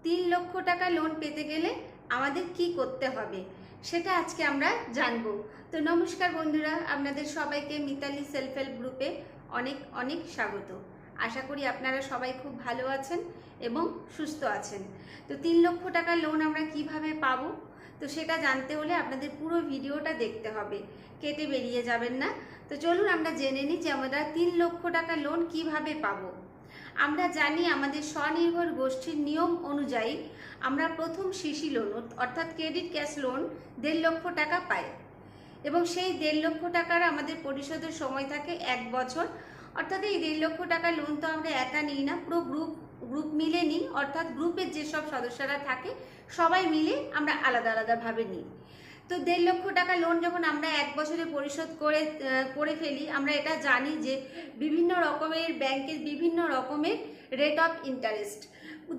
3 লক্ষ টাকা লোন পেতে গেলে আমাদের কি করতে হবে সেটা আজকে আমরা জানবো। তো নমস্কার বন্ধুরা, আপনাদের সবাইকে মিতালি সেলফ হেল্প গ্রুপে অনেক অনেক স্বাগত। আশা করি আপনারা সবাই খুব ভালো আছেন এবং সুস্থ আছেন। তো 3 লক্ষ টাকা লোন আমরা কিভাবে পাবো, তো সেটা জানতে হলে আপনাদের পুরো ভিডিওটা দেখতে হবে, কেটে বেরিয়ে যাবেন না। তো চলুন আমরা জেনে নিই যে আমরা 3 লক্ষ টাকা লোন কিভাবে পাবো। আমরা জানি আমাদের স্বনির্ভর গোষ্ঠীর নিয়ম অনুযায়ী আমরা প্রথম সিসি লোন অর্থাৎ ক্রেডিট ক্যাশ লোন 1.5 লক্ষ টাকা পাই এবং সেই 1.5 লক্ষ টাকার আমাদের পরিশোধের সময় থাকে 1 বছর। অর্থাৎ এই 1.5 লক্ষ টাকা লোন তো আমরা একা নিই না, পুরো গ্রুপ মিলে নিই। অর্থাৎ গ্রুপের যেসব সদস্যরা থাকে সবাই মিলে আমরা আলাদা আলাদাভাবে নিই। তো 1.5 লক্ষ টাকা লোন যখন আমরা 1 বছরে পরিশোধ করে ফেলি, আমরা এটা জানি যে বিভিন্ন রকমের ব্যাংকের বিভিন্ন রকমের রেট অফ ইন্টারেস্ট,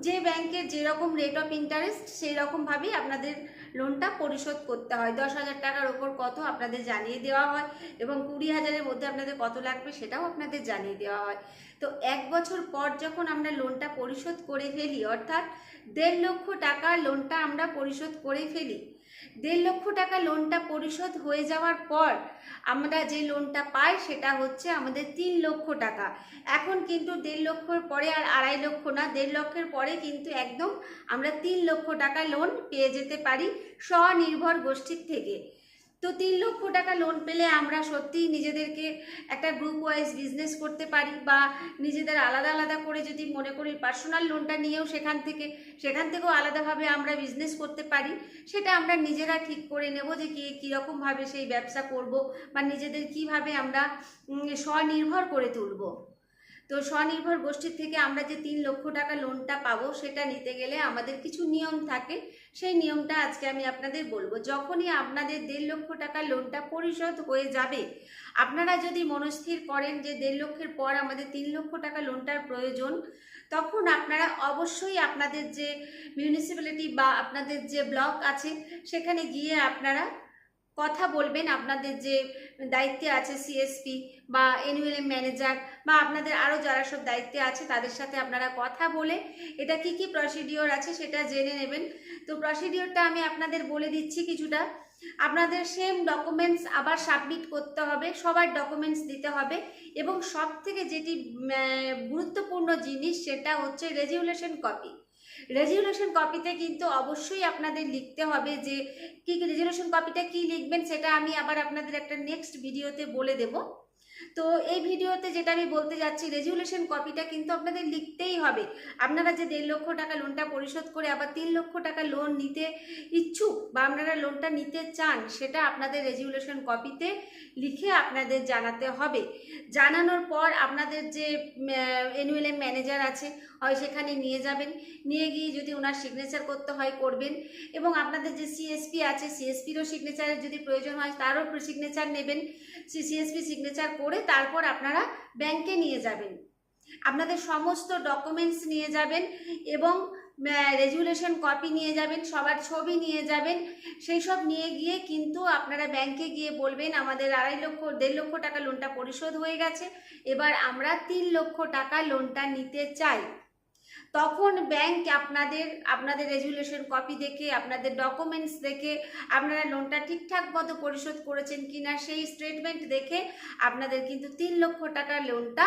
যে ব্যাংকের যেরকম রেট অফ ইন্টারেস্ট সেই রকমভাবেই আপনাদের লোনটা পরিশোধ করতে হয়। 10,000 টাকার ওপর কত আপনাদের জানিয়ে দেওয়া হয় এবং 20,000-এর মধ্যে আপনাদের কত লাগবে সেটাও আপনাদের জানিয়ে দেওয়া হয়। তো 1 বছর পর যখন আমরা লোনটা পরিশোধ করে ফেলি, অর্থাৎ 1.5 লক্ষ টাকা লোনটা আমরা পরিশোধ করে ফেলি, 1.5 লক্ষ টাকা লোনটা পরিশোধ হয়ে যাওয়ার পর আমরা যে লোনটা পাই সেটা হচ্ছে আমাদের 3 লক্ষ টাকা। এখন কিন্তু 1.5 লক্ষর পরে আর 2.5 লক্ষ না, 1.5 লক্ষের পরে কিন্তু একদম আমরা 3 লক্ষ টাকা লোন পেয়ে যেতে পারি স্বনির্ভর গোষ্ঠীর থেকে। তো 3 লক্ষ টাকা লোন পেলে আমরা সত্যিই নিজেদেরকে একটা গ্রুপ ওয়াইজ বিজনেস করতে পারি, বা নিজেদের আলাদা আলাদা করে যদি মনে করি পার্সোনাল লোনটা নিয়েও সেখান থেকেও আলাদাভাবে আমরা বিজনেস করতে পারি। সেটা আমরা নিজেরা ঠিক করে নেব যে কীরকমভাবে সেই ব্যবসা করব বা নিজেদের কিভাবে আমরা স্বনির্ভর করে তুলব। তো স্বনির্ভর গোষ্ঠীর থেকে আমরা যে 3 লক্ষ টাকা লোনটা পাবো সেটা নিতে গেলে আমাদের কিছু নিয়ম থাকে, সেই নিয়মটা আজকে আমি আপনাদের বলবো। যখনই আপনাদের 1.5 লক্ষ টাকা লোনটা পরিশোধ হয়ে যাবে, আপনারা যদি মনস্থির করেন যে 1.5 লক্ষের পর আমাদের 3 লক্ষ টাকা লোনটার প্রয়োজন, তখন আপনারা অবশ্যই আপনাদের যে মিউনিসিপ্যালিটি বা আপনাদের যে ব্লক আছে সেখানে গিয়ে আপনারা কথা বলবেন। আপনাদের যে দায়িত্বে আছে সিএসপি বা এনইউএলএম ম্যানেজার বা আপনাদের আরও যারা সব দায়িত্বে আছে তাদের সাথে আপনারা কথা বলে এটা কি প্রসিডিওর আছে সেটা জেনে নেবেন। তো প্রসিডিওরটা আমি আপনাদের বলে দিচ্ছি কিছুটা। আপনাদের সেম ডকুমেন্টস আবার সাবমিট করতে হবে, সবার ডকুমেন্টস দিতে হবে এবং সব থেকে যেটি গুরুত্বপূর্ণ জিনিস সেটা হচ্ছে রেজুলেশন কপি। রেজুলেশন কপিতে কিন্তু অবশ্যই আপনাদের লিখতে হবে যে কি রেজুলেশন কপিটা কি লিখবেন সেটা আমি আবার আপনাদের একটা নেক্সট ভিডিওতে বলে দেব। তো এই ভিডিওতে যেটা আমি বলতে যাচ্ছি, রেজুলেশন কপিটা কিন্তু আপনাদের লিখতেই হবে। আপনারা যে 1.5 লক্ষ টাকা লোনটা পরিশোধ করে আবার 3 লক্ষ টাকা লোন নিতে ইচ্ছুক বা আপনারা লোনটা নিতে চান, সেটা আপনাদের রেজুলেশন কপিতে লিখে আপনাদের জানাতে হবে। জানানোর পর আপনাদের যে এনইউএলএম ম্যানেজার আছে হয় সেখানে নিয়ে যাবেন, নিয়ে গিয়ে যদি ওনার সিগনেচার করতে হয় করবেন এবং আপনাদের যে সিএসপি আছে সিএসপিরও সিগনেচারের যদি প্রয়োজন হয় তারও সিগনেচার নেবেন। সিএসপি সিগনেচার করে তারপর আপনারা ব্যাংকে নিয়ে যাবেন, আপনাদের সমস্ত ডকুমেন্টস নিয়ে যাবেন এবং রেজুলেশন কপি নিয়ে যাবেন, সবার ছবি নিয়ে যাবেন। সেই সব নিয়ে গিয়ে কিন্তু আপনারা ব্যাংকে গিয়ে বলবেন আমাদের 1.5 লক্ষ টাকা লোনটা পরিশোধ হয়ে গেছে, এবার আমরা 3 লক্ষ টাকা লোনটা নিতে চাই। তখন ব্যাংক আপনাদের রেজুলেশন কপি দেখে, আপনাদের ডকুমেন্টস দেখে, আপনারা লোনটা ঠিকঠাক মতো পরিশোধ করেছেন কিনা সেই স্টেটমেন্ট দেখে আপনাদের কিন্তু 3 লক্ষ টাকার লোনটা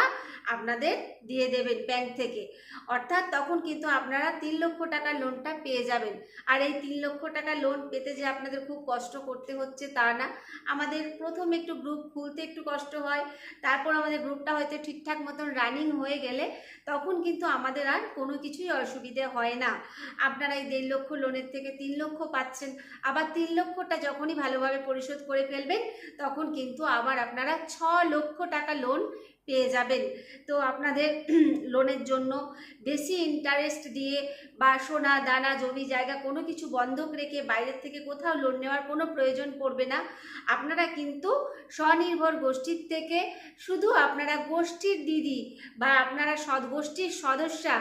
আপনাদের দিয়ে দেবেন ব্যাংক থেকে। অর্থাৎ তখন কিন্তু আপনারা 3 লক্ষ টাকার লোনটা পেয়ে যাবেন। আর এই 3 লক্ষ টাকা লোন পেতে যে আপনাদের খুব কষ্ট করতে হচ্ছে তা না। আমাদের প্রথম একটু গ্রুপ খুলতে একটু কষ্ট হয়, তারপর আমাদের গ্রুপটা হয়তো ঠিকঠাক মতন রানিং হয়ে গেলে তখন কিন্তু আমাদের আর কোনো কিছুই অসুবিধে হয় না। আপনারা এই 1.5 লক্ষ লোনের থেকে 3 লক্ষ পাচ্ছেন, আবার 3 লক্ষটা যখনই ভালোভাবে পরিশোধ করে ফেলবেন তখন কিন্তু আবার আপনারা 6 লক্ষ টাকা লোন পেয়ে যাবেন। তো আপনাদের লোনের জন্য বেশি ইন্টারেস্ট দিয়ে বা সোনা দানা জমি জায়গা কোনো কিছু বন্ধক রেখে বাইরের থেকে কোথাও লোন নেওয়ার কোনো প্রয়োজন পড়বে না। আপনারা কিন্তু স্বনির্ভর গোষ্ঠীর থেকে শুধু আপনারা গোষ্ঠীর দিদি বা আপনারা গোষ্ঠীর সদস্যা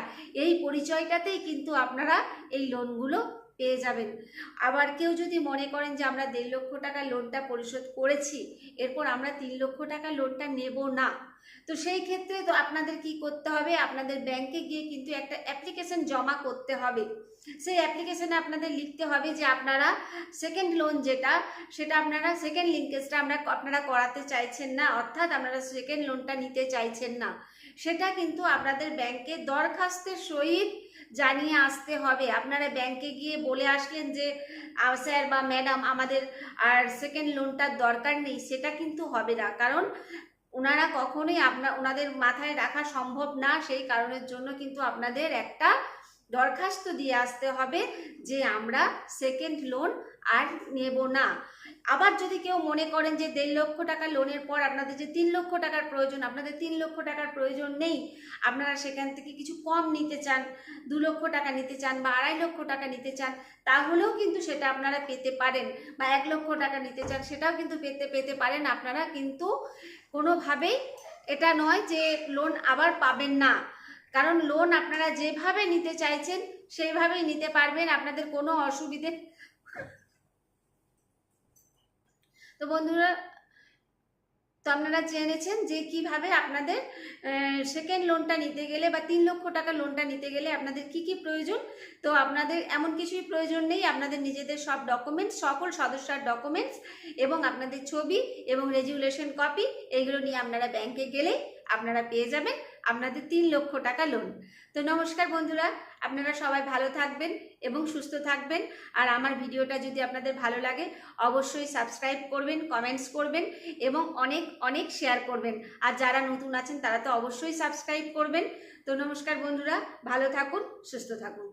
এই পরিচয়টাতেই কিন্তু আপনারা এই লোনগুলো পেয়ে যাবেন। আবার কেউ যদি মনে করেন যে আমরা 1.5 লক্ষ টাকা লোনটা পরিশোধ করেছি, এরপর আমরা 3 লক্ষ টাকা লোনটা নেব না, তো সেই ক্ষেত্রে তো আপনাদের কি করতে হবে, আপনাদের ব্যাংকে গিয়ে কিন্তু একটা অ্যাপ্লিকেশন জমা করতে হবে। সেই অ্যাপ্লিকেশনে আপনাদের লিখতে হবে যে আপনারা সেকেন্ড লোন যেটা, সেটা আপনারা সেকেন্ড লিঙ্কেজটা আপনারা করাতে চাইছেন না, অর্থাৎ আপনারা সেকেন্ড লোনটা নিতে চাইছেন না। সেটা কিন্তু আপনাদের ব্যাংকে দরখাস্তের সহিত জানিয়ে আসতে হবে। আপনারা ব্যাংকে গিয়ে বলে আসলেন যে স্যার বা ম্যাডাম আমাদের আর সেকেন্ড লোনটার দরকার নেই, সেটা কিন্তু হবে না। কারণ ওনারা কখনোই ওনাদের মাথায় রাখা সম্ভব না, সেই কারণের জন্য কিন্তু আপনাদের একটা দরখাস্ত দিয়ে আসতে হবে যে আমরা সেকেন্ড লোন আর নেব না। আবার যদি কেউ মনে করেন যে 1.5 লক্ষ টাকা লোনের পর আপনাদের যে 3 লক্ষ টাকার প্রয়োজন, আপনাদের 3 লক্ষ টাকার প্রয়োজন নেই, আপনারা সেখান থেকে কিছু কম নিতে চান, 2 লক্ষ টাকা নিতে চান বা 2.5 লক্ষ টাকা নিতে চান, তাহলেও কিন্তু সেটা আপনারা পেতে পারেন। বা 1 লক্ষ টাকা নিতে চান, সেটাও কিন্তু পেতে পারেন। আপনারা কিন্তু কোনোভাবেই এটা নয় যে লোন আবার পাবেন না, কারণ লোন আপনারা যেভাবে নিতে চাইছেন সেইভাবেই নিতে পারবেন, আপনাদের কোনো অসুবিধে। তো বন্ধুরা, তো আপনারা জেনেছেন যে কিভাবে আপনাদের সেকেন্ড লোনটা নিতে গেলে বা 3 লক্ষ টাকা লোনটা নিতে গেলে আপনাদের কি কি প্রয়োজন। তো আপনাদের এমন কিছুই প্রয়োজন নেই, আপনাদের নিজেদের সব ডকুমেন্টস, সকল সদস্যর ডকুমেন্টস এবং আপনাদের ছবি এবং রেজুলেশন কপি, এইগুলো নিয়ে আপনারা ব্যাংকে গেলেই আপনারা পেয়ে যাবেন আপনাদের 3 লক্ষ টাকা লোন। তো নমস্কার বন্ধুরা, আপনারা সবাই ভালো থাকবেন এবং সুস্থ থাকবেন। আর আমার ভিডিওটা যদি আপনাদের ভালো লাগে অবশ্যই সাবস্ক্রাইব করবেন, কমেন্টস করবেন এবং অনেক অনেক শেয়ার করবেন। আর যারা নতুন আছেন তারা তো অবশ্যই সাবস্ক্রাইব করবেন। তো নমস্কার বন্ধুরা, ভালো থাকুন, সুস্থ থাকুন।